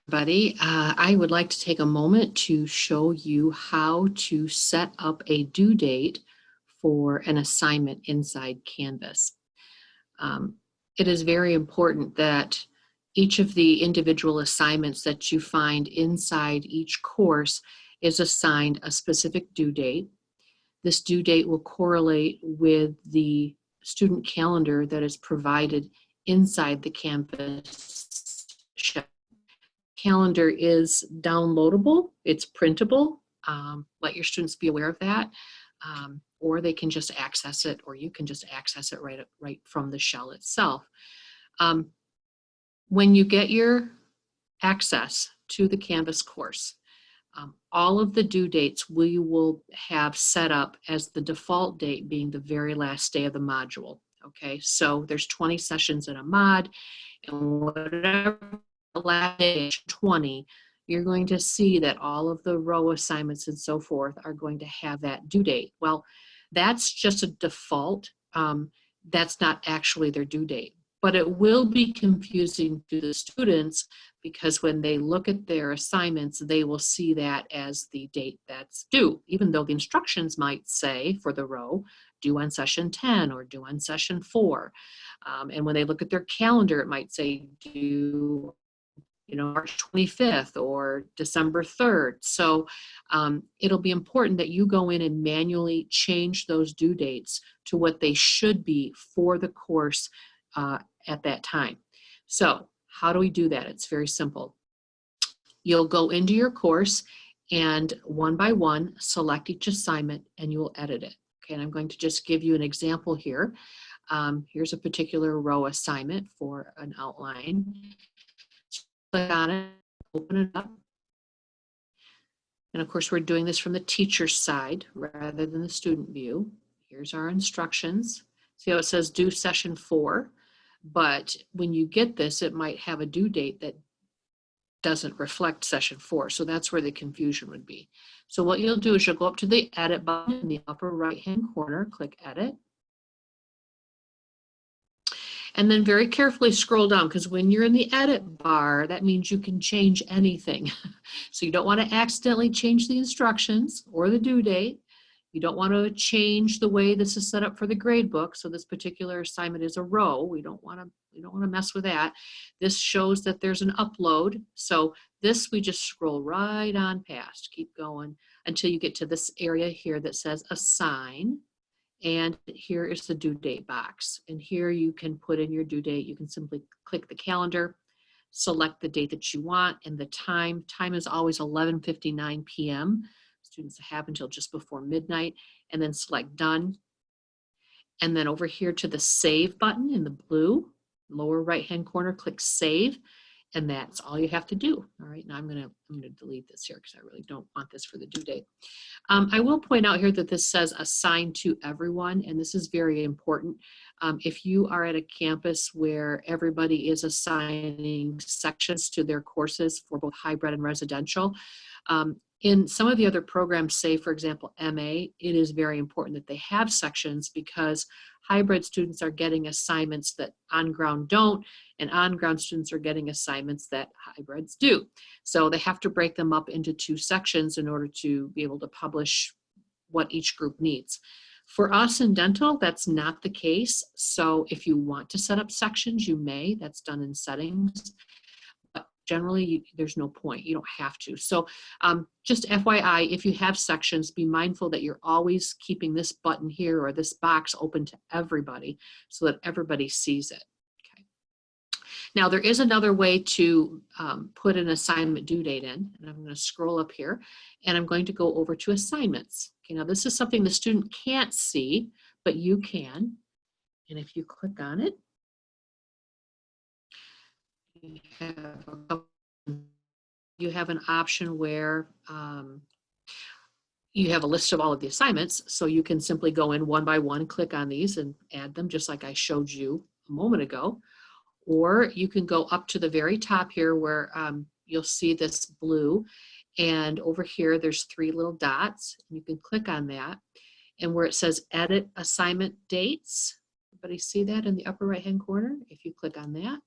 Everybody, I would like to take a moment to show you how to set up a due date for an assignment inside Canvas. Um, it is very important that each of the individual assignments that you find inside each course is assigned a specific due date. This due date will correlate with the student calendar that is provided inside the Canvas shell. Calendar is downloadable, it's printable. Let your students be aware of that, or they can just access it, or you can just access it right from the shell itself. When you get your access to the Canvas course, all of the due dates we will have set up as the default date being the very last day of the module. Okay, so there's 20 sessions in a mod, and whatever last day 20, you're going to see that all of the row assignments and so forth are going to have that due date. Well, that's just a default. That's not actually their due date, but it will be confusing to the students because when they look at their assignments, they will see that as the date that's due, even though the instructions might say for the row, due on session 10 or due on session 4. And when they look at their calendar, it might say due March 25th or December 3rd. So it'll be important that you go in and manually change those due dates to what they should be for the course at that time. So how do we do that? It's very simple. You'll go into your course and one by one select each assignment and you will edit it. Okay, and I'm going to just give you an example here. Here's a particular row assignment for an outline. Click on it, open it up. And of course, we're doing this from the teacher's side rather than the student view. Here's our instructions. See how it says due session 4, but when you get this, it might have a due date that doesn't reflect session 4. So that's where the confusion would be. So what you'll do is you'll go up to the edit button in the upper right-hand corner, click edit. And then very carefully scroll down, because when you're in the edit bar, that means you can change anything. So you don't want to accidentally change the instructions or the due date. You don't want to change the way this is set up for the gradebook. So this particular assignment is a row. We don't want to mess with that. This shows that there's an upload. So this we just scroll right on past. Keep going until you get to this area here that says assign. And here is the due date box. And here you can put in your due date. You can simply click the calendar, select the date that you want, and the time. Time is always 11:59 p.m. Students have until just before midnight, and then select done. And then over here to the save button in the blue, lower right-hand corner, click save. And that's all you have to do. All right, now I'm gonna delete this here because I really don't want this for the due date. I will point out here that this says assign to everyone, and this is very important. If you are at a campus where everybody is assigning sections to their courses for both hybrid and residential, in some of the other programs, say for example MA, it is very important that they have sections because hybrid students are getting assignments that on-ground don't, and on-ground students are getting assignments that hybrids do. So they have to break them up into 2 sections in order to be able to publish what each group needs. For us in dental, that's not the case. So if you want to set up sections, you may. That's done in settings. But generally, there's no point. You don't have to. So just FYI, if you have sections, be mindful that you're always keeping this button here or this box open to everybody so that everybody sees it. Now there is another way to put an assignment due date in, and I'm going to scroll up here and I'm going to go over to assignments. Okay, now this is something the student can't see, but you can. And if you click on it, you have an option where you have a list of all of the assignments, so you can simply go in one by one, click on these and add them just like I showed you a moment ago. Or you can go up to the very top here where you'll see this blue, and over here there's 3 little dots. You can click on that, and where it says edit assignment dates, everybody see that in the upper right hand corner? If you click on that,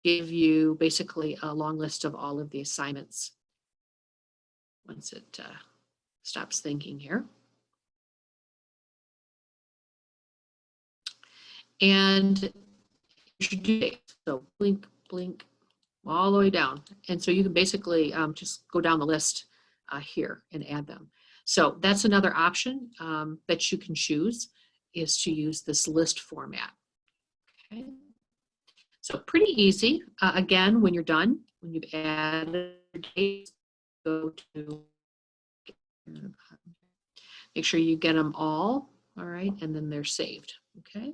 give you basically a long list of all of the assignments once it stops thinking here. And should do date. So blink, blink, all the way down. And so you can basically just go down the list here and add them. So that's another option that you can choose, is to use this list format. Okay. So pretty easy. Again, when you're done, when you've added dates, go to, make sure you get them all right, and then they're saved, okay?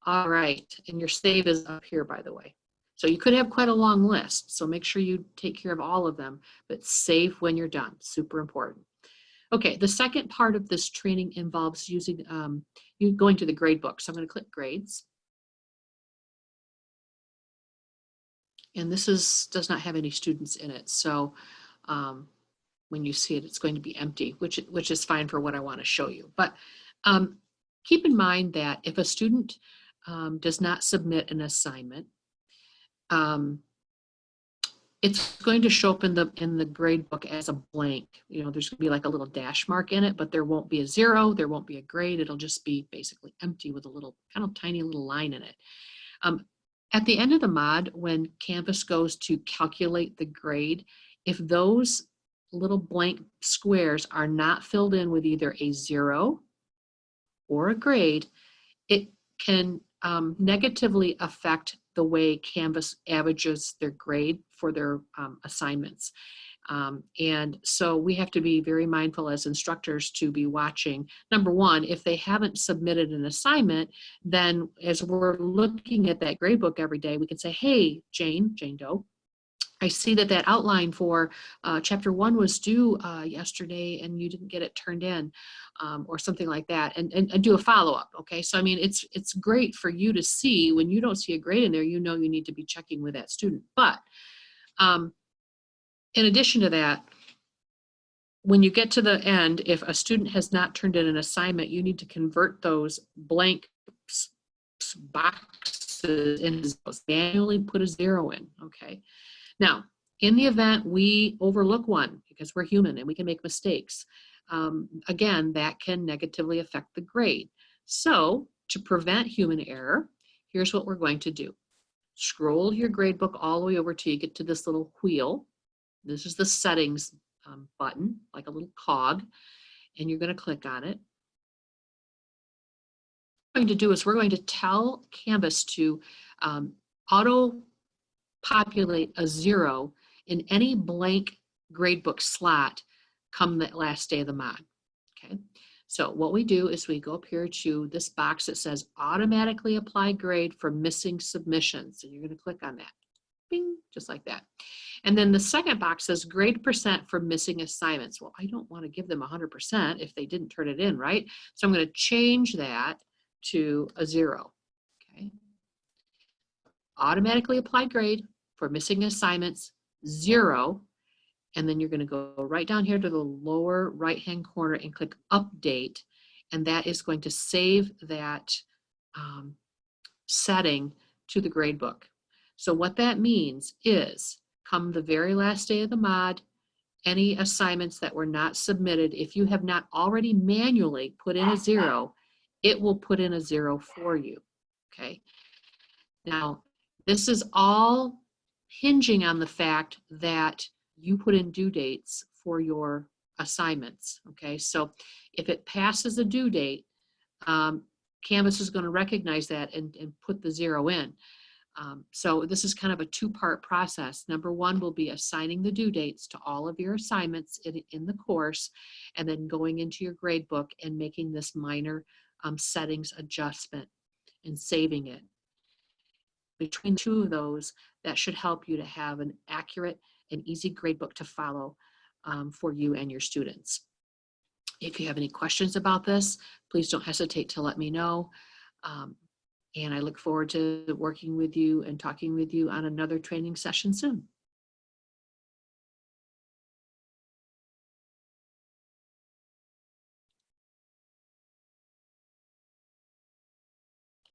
All right, and your save is up here, by the way. So you could have quite a long list, so make sure you take care of all of them, but save when you're done, super important. Okay, the second part of this training involves using, you going to the Gradebook. So I'm going to click Grades. And this does not have any students in it, so when you see it, it's going to be empty, which is fine for what I want to show you. But keep in mind that if a student does not submit an assignment, it's going to show up in the Gradebook as a blank. You know, there's going to be like a little dash mark in it, but there won't be a 0, there won't be a grade. It'll just be basically empty with a little kind of tiny little line in it. At the end of the mod, when Canvas goes to calculate the grade, if those little blank squares are not filled in with either a 0 or a grade, it can negatively affect the way Canvas averages their grade for their assignments. And so we have to be very mindful as instructors to be watching. Number one, if they haven't submitted an assignment, then as we're looking at that gradebook every day, we can say, hey, Jane Doe, I see that outline for chapter 1 was due yesterday and you didn't get it turned in, or something like that, and do a follow-up. Okay, so I mean, it's great for you to see when you don't see a grade in there, you know you need to be checking with that student. But in addition to that, when you get to the end, if a student has not turned in an assignment, you need to convert those blank boxes into manually put a 0 in. Okay. Now, in the event we overlook one, because we're human and we can make mistakes, again, that can negatively affect the grade. So to prevent human error, here's what we're going to do. Scroll your gradebook all the way over till you get to this little wheel. This is the settings button, like a little cog, and you're going to click on it. What we're going to do is we're going to tell Canvas to auto populate a 0 in any blank gradebook slot come the last day of the mod. Okay, so what we do is we go up here to this box that says automatically apply grade for missing submissions, and you're going to click on that. Bing, just like that. And then the second box says grade % for missing assignments. Well, I don't want to give them 100% if they didn't turn it in, right? So I'm going to change that to a 0. Okay, automatically apply grade for missing assignments, 0, and then you're going to go right down here to the lower right-hand corner and click Update, and that is going to save that setting to the gradebook. So what that means is, come the very last day of the mod, any assignments that were not submitted, if you have not already manually put in a 0, it will put in a 0 for you. Okay. Now, this is all hinging on the fact that you put in due dates for your assignments. Okay, so if it passes a due date, Canvas is going to recognize that and put the 0 in. So this is kind of a two-part process. Number one will be assigning the due dates to all of your assignments in the course, and then going into your gradebook and making this minor settings adjustment and saving it. Between the two of those, that should help you to have an accurate and easy gradebook to follow for you and your students. If you have any questions about this, please don't hesitate to let me know. And I look forward to working with you and talking with you on another training session soon.